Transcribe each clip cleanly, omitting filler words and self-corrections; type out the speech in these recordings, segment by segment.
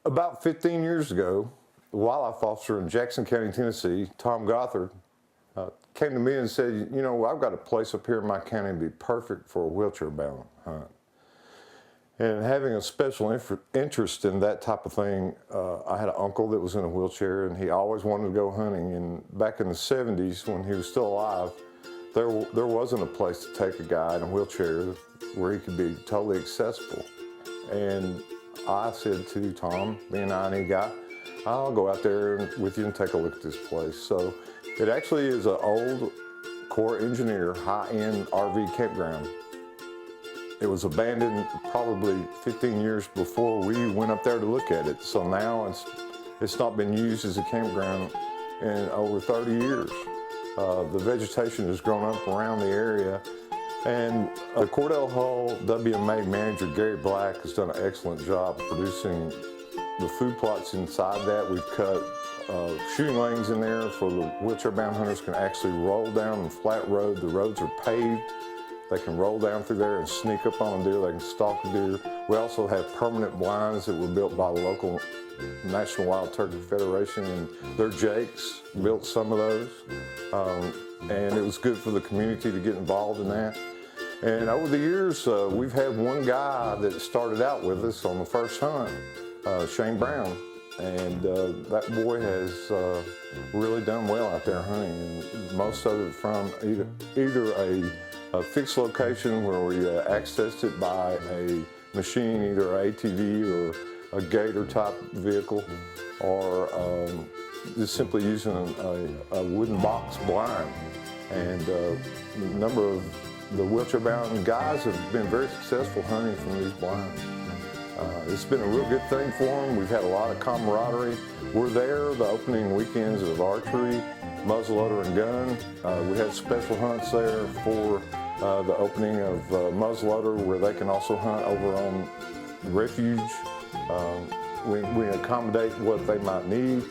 About 15 years ago, the wildlife officer in Jackson County, Tennessee, Tom Gothard, came to me and said, you know, I've got a place up here in my county to be perfect for a wheelchair-bound hunt. And having a special interest in that type of thing, I had an uncle that was in a wheelchair, and he always wanted to go hunting. And back in the 70s, when he was still alive, there wasn't a place to take a guy in a wheelchair where he could be totally accessible. And I said to Tom, being an I&E guy, I'll go out there with you and take a look at this place. So it actually is an old Corps engineer high-end RV campground. It was abandoned probably 15 years before we went up there to look at it. So now it's not been used as a campground in over 30 years. The vegetation has grown up around the area. And Cordell Hull WMA manager Gary Black has done an excellent job producing the food plots inside that. We've cut shooting lanes in there for the wheelchair-bound hunters can actually roll down the flat road. The roads are paved. They can roll down through there and sneak up on a deer. They can stalk a deer. We also have permanent blinds that were built by the local National Wild Turkey Federation, and their Jakes built some of those. And it was good for the community to get involved in that. And over the years, we've had one guy that started out with us on the first hunt, Shane Brown. And that boy has really done well out there hunting. And most of it from either a fixed location where we accessed it by a machine, either an ATV or a gator type vehicle, or just simply using a wooden box blind. And a number of the wheelchair-bound guys have been very successful hunting from these blinds. It's been a real good thing for them. We've had a lot of camaraderie. We're there the opening weekends of archery, muzzleloader, and gun. We had special hunts there for the opening of muzzleloader, where they can also hunt over on refuge. We accommodate what they might need.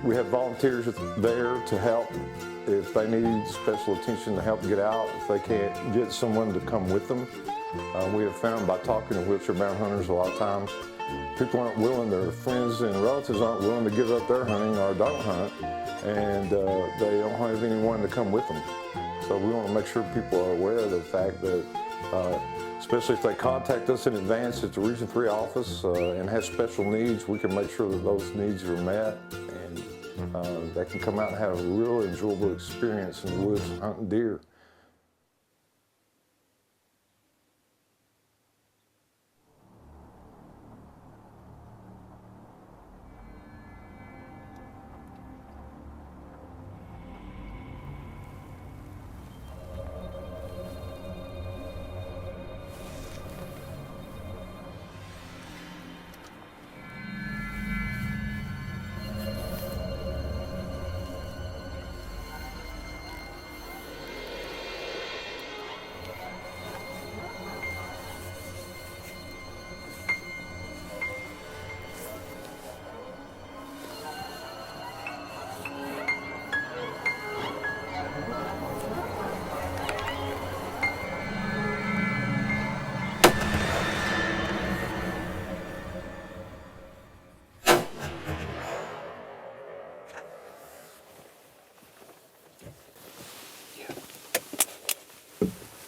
We have volunteers there to help if they need special attention to help get out, if they can't get someone to come with them. We have found by talking to wheelchair-bound hunters a lot of times, people aren't willing, their friends and relatives aren't willing to give up their hunting or don't hunt, and they don't have anyone to come with them. So we want to make sure people are aware of the fact that, especially if they contact us in advance at the Region 3 office and have special needs, we can make sure that those needs are met, and they can come out and have a real enjoyable experience in the woods hunting deer.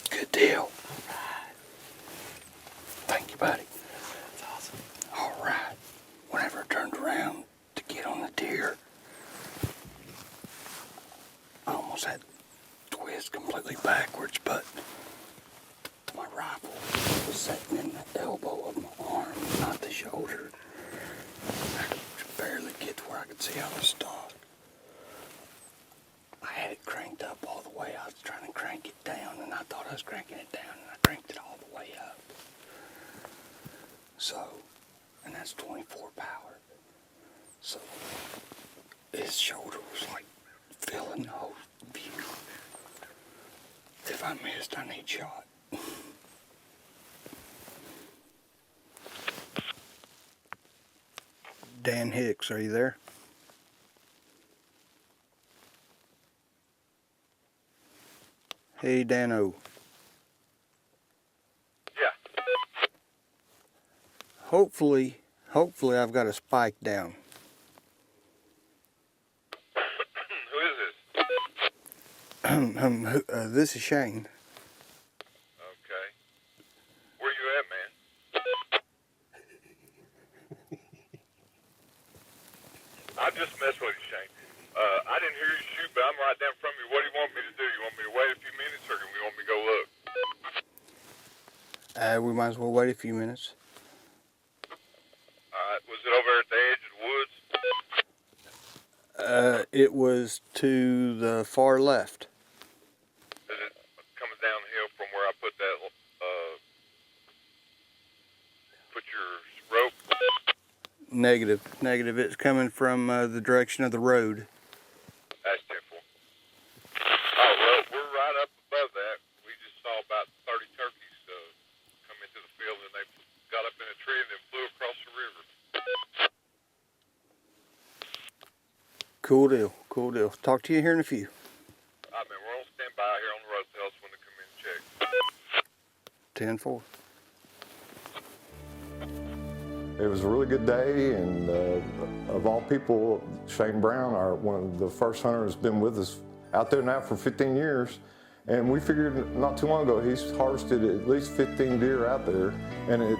Good deal. Thank you, buddy. That's awesome. All right. Whenever I turned around to get on the deer, I almost had to twist completely backwards, but my rifle was sitting in the elbow of my arm, not the shoulder. I could barely get to where I could see out the stock. I had it cranked up all the way. I was trying to crank it down, and I thought I was cranking it down, and I cranked it all the way up. So, and that's 24 power. So, his shoulder was like filling the whole view. If I missed, I need shot. Dan Hicks, are you there? Hey, Dano. Yeah. Hopefully, Hopefully I've got a spike down. Who is this? This is Shane. Okay. Where you at, man? I just messed with you, Shane. I didn't hear you shoot, but I'm right down from you. What do you want me to do? You want me to wait a few minutes, or do you want me to go look? We might as well wait a few minutes. All right. Was it over at the edge of the woods? It was to the far left. Is it coming downhill from where I put that, put your rope? Negative. It's coming from the direction of the road. That's 10-4. Oh, well, we're right up above that. We just saw about 30 turkeys come into the field, and they got up in a tree and then flew across the river. Cool deal. Talk to you here in a few. All right, man, we're on standby here on the road. Tell us when to come in and check. 10-4. It was a really good day, and of all people, Shane Brown, one of the first hunter, has been with us out there now for 15 years. And we figured not too long ago he's harvested at least 15 deer out there, and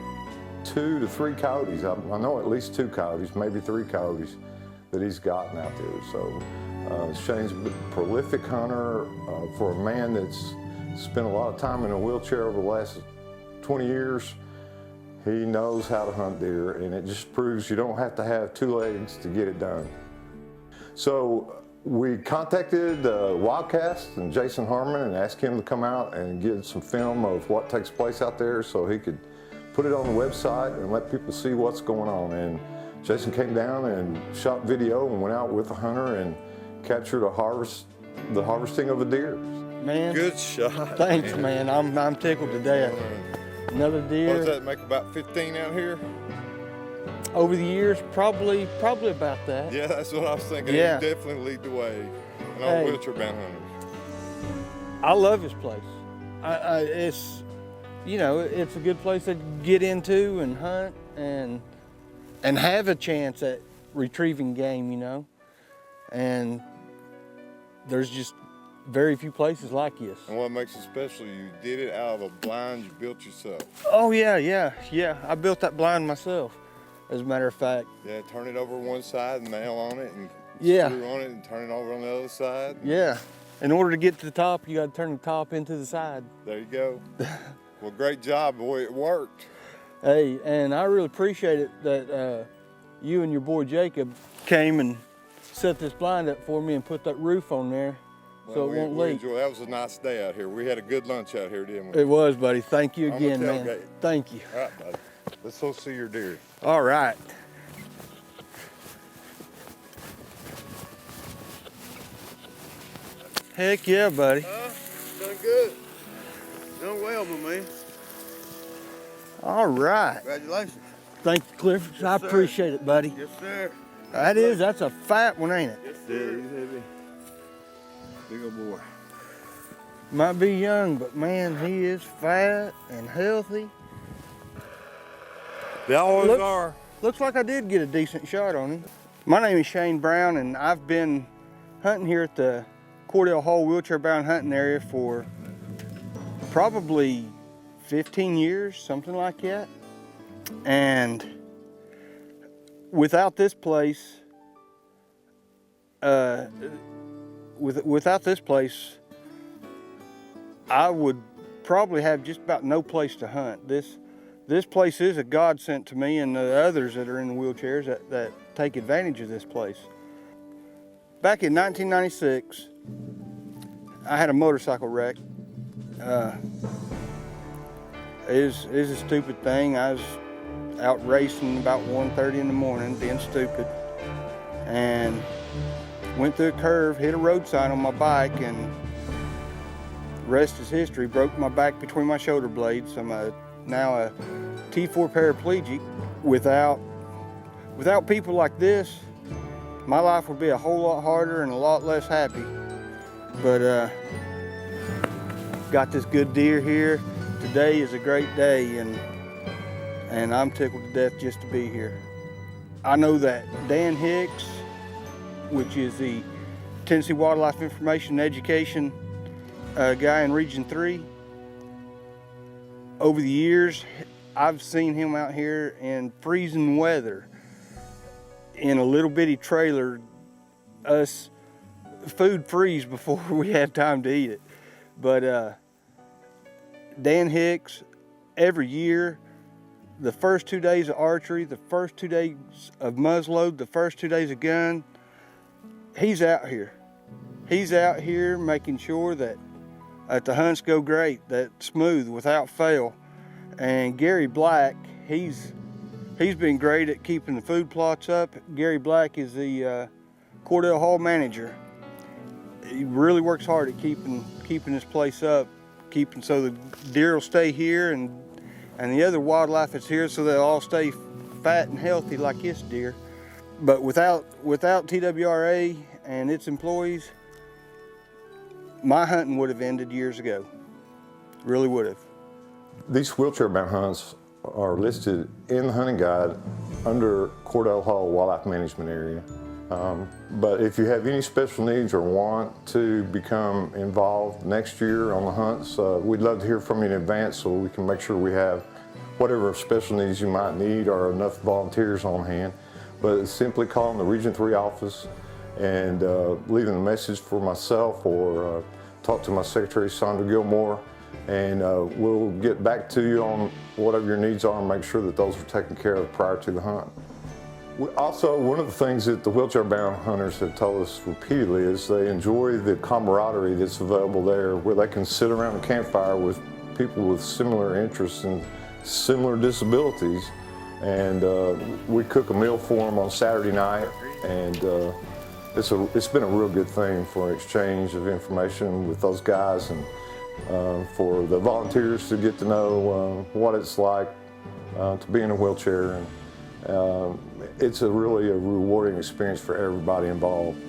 2 to 3 coyotes. I know at least 2 coyotes, maybe 3 coyotes that he's gotten out there. So Shane's a prolific hunter for a man that's spent a lot of time in a wheelchair over the last 20 years. He knows how to hunt deer, and it just proves you don't have to have 2 legs to get it done. So we contacted Wildcast and Jason Harmon and asked him to come out and get some film of what takes place out there so he could put it on the website and let people see what's going on. And Jason came down and shot video and went out with a hunter and captured the harvesting of a deer. Man, Good shot. thanks, man. I'm tickled to death. Another deer. What does that make, about 15 out here? Over the years, probably about that. Yeah, that's what I was thinking. Yeah. You definitely lead the way. And all Hey. wheelchair bound hunters. I love this place. It's, it's a good place to get into and hunt and have a chance at retrieving game, And there's just very few places like this. And what makes it special, you did it out of a blind you built yourself. Oh yeah. I built that blind myself, as a matter of fact. Yeah, turn it over one side and nail on it and Yeah. screw on it and turn it over on the other side. Yeah. In order to get to the top, you got to turn the top into the side. There you go. Well, great job, boy. It worked. Hey, and I really appreciate it that you and your boy Jacob came and set this blind up for me and put that roof on there so it won't leak. That was a nice day out here. We had a good lunch out here, didn't we? It was, buddy. Thank you I'm again, gonna man. tailgate. Thank you. All right, buddy. Let's go see your deer. All right. Heck yeah, buddy. Done good. Done well, my man. All right. Congratulations. Thank you, Cliff. I sir. appreciate it, buddy. Yes, sir. That's a fat one, ain't it? Yes, sir. He's heavy. Big old boy. Might be young, but man, he is fat and healthy. They always Look- are. Looks like I did get a decent shot on him. My name is Shane Brown, and I've been hunting here at the Cordell Hull wheelchair-bound hunting area for probably 15 years, something like that. And without this place, without this place, I would probably have just about no place to hunt. This place is a godsend to me and the others that are in the wheelchairs that take advantage of this place. Back in 1996, I had a motorcycle wreck. It was a stupid thing. I was out racing about 1:30 in the morning, being stupid, and went through a curve, hit a road sign on my bike, and the rest is history. Broke my back between my shoulder blades. I'm now a T4 paraplegic. Without people like this, my life would be a whole lot harder and a lot less happy. But got this good deer here. Today is a great day, and I'm tickled to death just to be here. I know that Dan Hicks, which is the Tennessee Wildlife Information and Education guy in Region 3, over the years, I've seen him out here in freezing weather in a little bitty trailer, us food freeze before we had time to eat it. But Dan Hicks, every year, the first 2 days of archery, the first 2 days of muzzleload, the first 2 days of gun, he's out here. He's out here making sure that the hunts go great, that smooth, without fail. And Gary Black, he's been great at keeping the food plots up. Gary Black is the Cordell Hull manager. He really works hard at keeping this place up, keeping so the deer will stay here and the other wildlife is here, so they'll all stay fat and healthy like this deer. But without TWRA and its employees, my hunting would have ended years ago. Really would have. These wheelchair-bound hunts are listed in the hunting guide under Cordell Hull Wildlife Management Area. But if you have any special needs or want to become involved next year on the hunts, we'd love to hear from you in advance so we can make sure we have whatever special needs you might need or enough volunteers on hand. But simply calling the Region 3 office and leaving a message for myself or talk to my secretary, Sandra Gilmore, and we'll get back to you on whatever your needs are and make sure that those are taken care of prior to the hunt. Also, one of the things that the wheelchair-bound hunters have told us repeatedly is they enjoy the camaraderie that's available there, where they can sit around a campfire with people with similar interests and similar disabilities. And we cook a meal for them on Saturday night, and it's been a real good thing for exchange of information with those guys, and for the volunteers to get to know what it's like to be in a wheelchair. And it's really a rewarding experience for everybody involved.